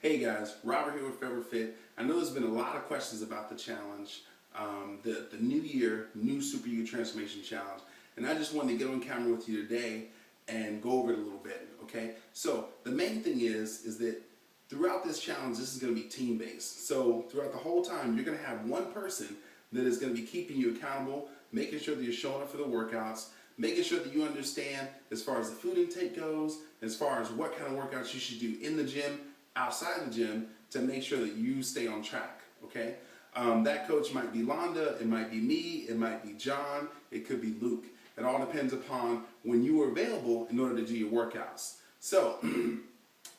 Hey guys, Robert here with Forever Fit. I know there's been a lot of questions about the challenge, the New Year, New Super You Transformation Challenge, and I just wanted to get on camera with you today and go over it a little bit, okay? So the main thing is that throughout this challenge, this is going to be team-based. So throughout the whole time, you're going to have one person that is going to be keeping you accountable, making sure that you're showing up for the workouts, making sure that you understand as far as the food intake goes, as far as what kind of workouts you should do in the gym, outside the gym, to make sure that you stay on track, okay? That coach might be Londa, it might be me, it might be John, it could be Luke. It all depends upon when you are available in order to do your workouts. So,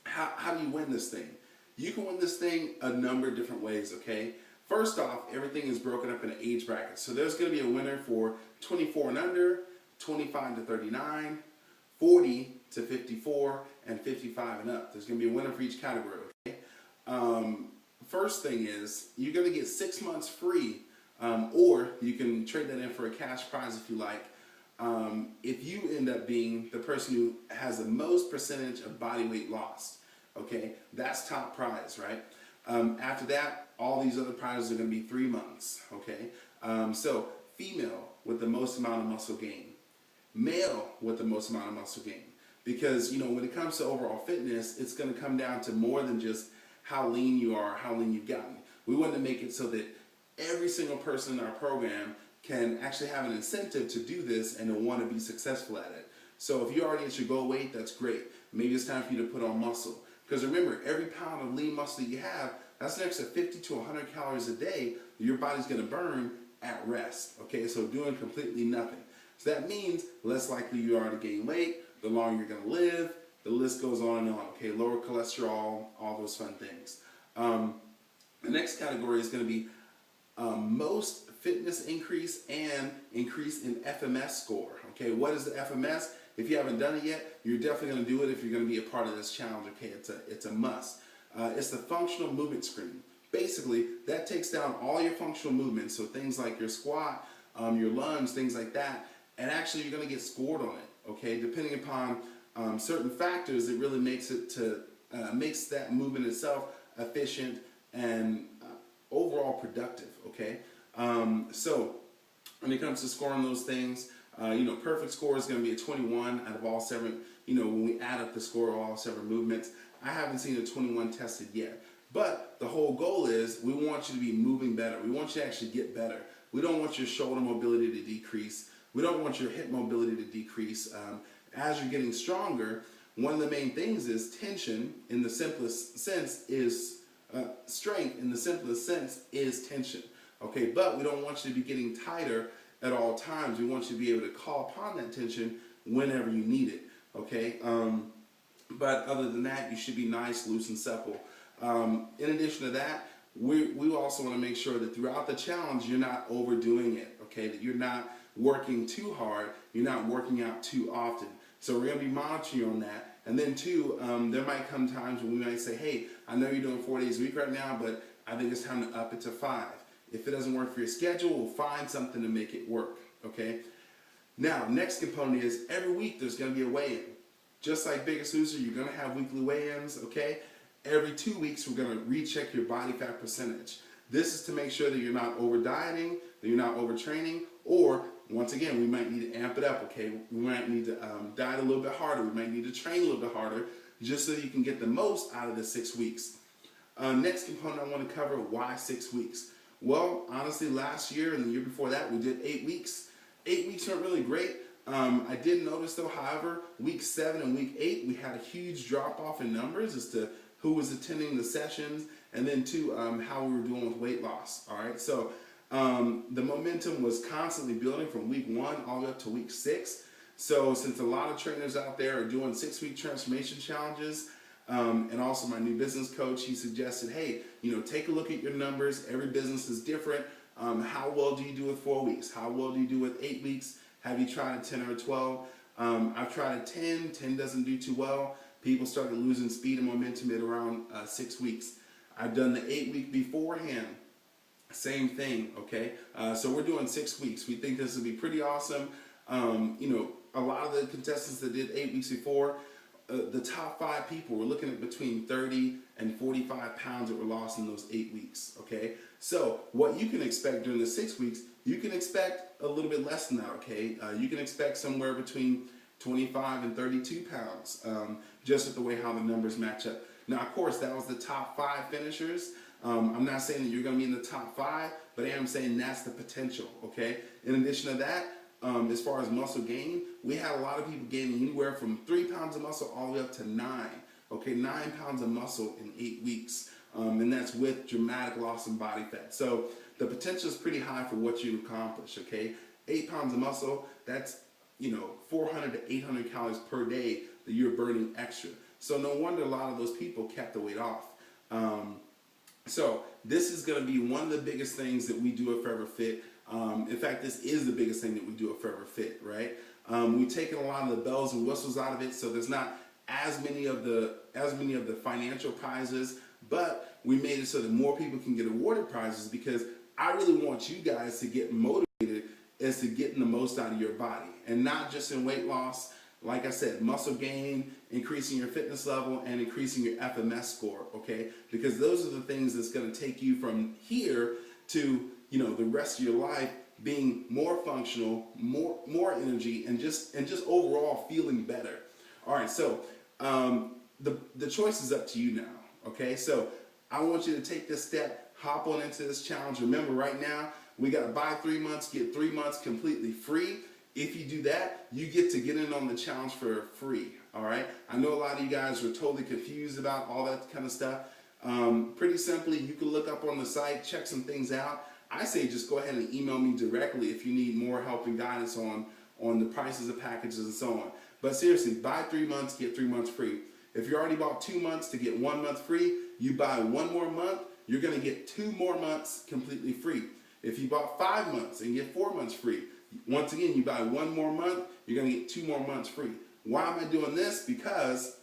how do you win this thing? You can win this thing a number of different ways, okay? First off, everything is broken up into age brackets. So there's going to be a winner for 24 and under, 25 to 39, 40 to 54, and 55 and up. There's going to be a winner for each category, okay? First thing is, you're going to get 6 months free, or you can trade that in for a cash prize if you like. If you end up being the person who has the most percentage of body weight lost, okay? That's top prize, right? After that, all these other prizes are going to be 3 months, okay? So, female with the most amount of muscle gain, male with the most amount of muscle gain. Because, you know, when it comes to overall fitness, it's going to come down to more than just how lean you are, how lean you've gotten. We want to make it so that every single person in our program can actually have an incentive to do this and to want to be successful at it. So if you're already at your goal weight, that's great. Maybe it's time for you to put on muscle. Because remember, every pound of lean muscle that you have, that's an extra 50 to 100 calories a day that your body's going to burn at rest. Okay, so doing completely nothing. So that means less likely you are to gain weight, the longer you're going to live, the list goes on and on, okay? Lower cholesterol, all those fun things. The next category is going to be most fitness increase and increase in FMS score, okay? What is the FMS? If you haven't done it yet, you're definitely going to do it if you're going to be a part of this challenge, okay? It's a must. It's the functional movement screen. Basically, that takes down all your functional movements, so things like your squat, your lunge, things like that, and actually you're going to get scored on it, okay? Depending upon certain factors, it really makes that movement itself efficient and overall productive, okay? So when it comes to scoring those things, you know, perfect score is going to be a 21 out of all 7, you know, when we add up the score of all 7 movements. I haven't seen a 21 tested yet. But the whole goal is we want you to be moving better. We want you to actually get better. We don't want your shoulder mobility to decrease. We don't want your hip mobility to decrease. As you're getting stronger, one of the main things is tension in the simplest sense is strength in the simplest sense is tension. Okay, but we don't want you to be getting tighter at all times. We want you to be able to call upon that tension whenever you need it. Okay, but other than that, you should be nice, loose, and supple. In addition to that, we also want to make sure that throughout the challenge, you're not overdoing it. Okay, that you're not working too hard, you're not working out too often. So we're going to be monitoring you on that. And then too, there might come times when we might say, hey, I know you're doing 4 days a week right now, but I think it's time to up it to 5. If it doesn't work for your schedule, we'll find something to make it work, okay? Now, next component is every week there's going to be a weigh-in. Just like Biggest Loser, you're going to have weekly weigh-ins, okay? Every 2 weeks, we're going to recheck your body fat percentage. This is to make sure that you're not over-dieting, that you're not overtraining, or once again, we might need to amp it up, okay? We might need to diet a little bit harder. We might need to train a little bit harder just so you can get the most out of the 6 weeks. Next component I want to cover, why 6 weeks? Well, honestly, last year and the year before that, we did 8 weeks. 8 weeks aren't really great. I did notice, though, however, week 7 and week 8, we had a huge drop-off in numbers as to who was attending the sessions, and then, too, how we were doing with weight loss, all right? So the momentum was constantly building from week 1 all the way up to week 6. So since a lot of trainers out there are doing 6-week transformation challenges, and also my new business coach, he suggested, hey, you know, take a look at your numbers. Every business is different. How well do you do with 4 weeks? How well do you do with 8 weeks? Have you tried a 10 or a 12? I've tried a 10. 10 doesn't do too well. People started losing speed and momentum at around 6 weeks. I've done the 8-week beforehand. Same thing, okay? So we're doing 6 weeks. We think this will be pretty awesome. You know, a lot of the contestants that did 8 weeks before the top 5 people, we're looking at between 30 and 45 pounds that were lost in those 8 weeks, okay? So what you can expect during the 6 weeks, you can expect a little bit less than that, okay? You can expect somewhere between 25 and 32 pounds, just with the way how the numbers match up. Now, of course, that was the top 5 finishers. I'm not saying that you're going to be in the top 5, but I am saying that's the potential, okay? In addition to that, as far as muscle gain, we had a lot of people gaining anywhere from 3 pounds of muscle all the way up to 9, okay? 9 pounds of muscle in 8 weeks, and that's with dramatic loss in body fat. So the potential is pretty high for what you accomplish, okay? 8 pounds of muscle, that's, 400 to 800 calories per day that you're burning extra. So no wonder a lot of those people kept the weight off. So this is going to be one of the biggest things that we do at Forever Fit. In fact, this is the biggest thing that we do at Forever Fit, right? We've taken a lot of the bells and whistles out of it, so there's not as many of the financial prizes, but we made it so that more people can get awarded prizes, because I really want you guys to get motivated as to getting the most out of your body, and not just in weight loss. Like I said, muscle gain, increasing your fitness level, and increasing your FMS score, okay? Because those are the things that's going to take you from here to, the rest of your life being more functional, more energy, and just overall feeling better. All right, so the choice is up to you now, okay? So I want you to take this step, hop on into this challenge. Remember, right now, we got to buy 3 months, get 3 months completely free. If you do that, you get to get in on the challenge for free, all right? I know a lot of you guys are totally confused about all that kind of stuff. Pretty simply, you can look up on the site, check some things out. I say just go ahead and email me directly if you need more help and guidance on the prices of packages and so on. But seriously, buy 3 months, get 3 months free. If you already bought 2 months to get 1 month free, you buy 1 more month, you're going to get 2 more months completely free. If you bought 5 months and get 4 months free, once again, you buy 1 more month, you're going to get 2 more months free. Why am I doing this? Because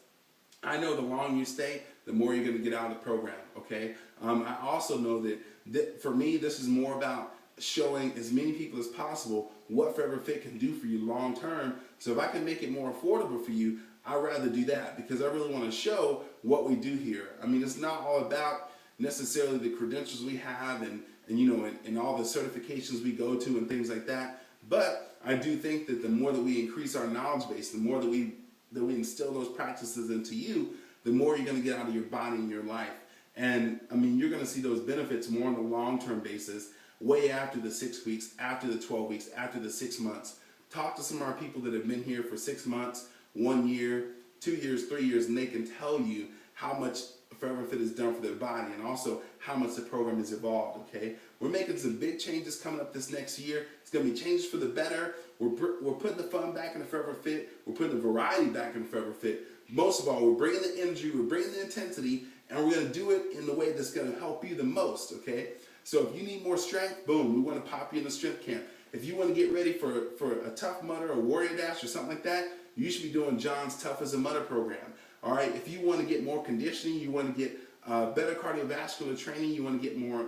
I know the longer you stay, the more you're going to get out of the program, okay? I also know that for me, this is more about showing as many people as possible what Forever Fit can do for you long term. So if I can make it more affordable for you, I'd rather do that, because I really want to show what we do here. I mean, it's not all about necessarily the credentials we have and all the certifications we go to and things like that. But I do think that the more that we increase our knowledge base, the more that we instill those practices into you, the more you're going to get out of your body and your life. And I mean, you're going to see those benefits more on a long-term basis, way after the 6 weeks, after the 12 weeks, after the 6 months. Talk to some of our people that have been here for 6 months, 1 year, 2 years, 3 years, and they can tell you how much Forever Fit has done for their body, and also how much the program has evolved, okay? We're making some big changes coming up this next year. It's going to be changes for the better. We're putting the fun back into Forever Fit. We're putting the variety back into Forever Fit. Most of all, we're bringing the energy, we're bringing the intensity, and we're going to do it in the way that's going to help you the most, okay? So if you need more strength, boom, we want to pop you in the strength camp. If you want to get ready for a Tough Mudder or Warrior Dash or something like that, you should be doing John's Tough as a Mudder program. All right, if you want to get more conditioning, you want to get better cardiovascular training, you want to get more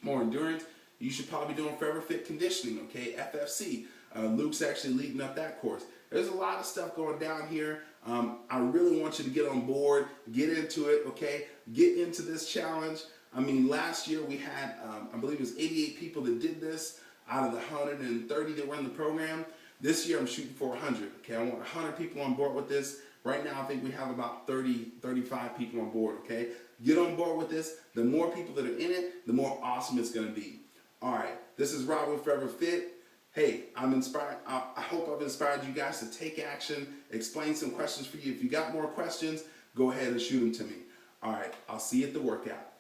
endurance, you should probably be doing Forever Fit Conditioning, okay, FFC. Luke's actually leading up that course. There's a lot of stuff going down here. I really want you to get on board, get into it, okay? Get into this challenge. I mean, last year we had, I believe it was 88 people that did this out of the 130 that were in the program. This year I'm shooting for 100, okay? I want 100 people on board with this. Right now I think we have about 30, 35 people on board, okay? Get on board with this. The more people that are in it, the more awesome it's going to be. All right, this is Rob with Forever Fit. Hey, I'm inspired. I hope I've inspired you guys to take action, explain some questions for you. If you got more questions, go ahead and shoot them to me. All right, I'll see you at the workout.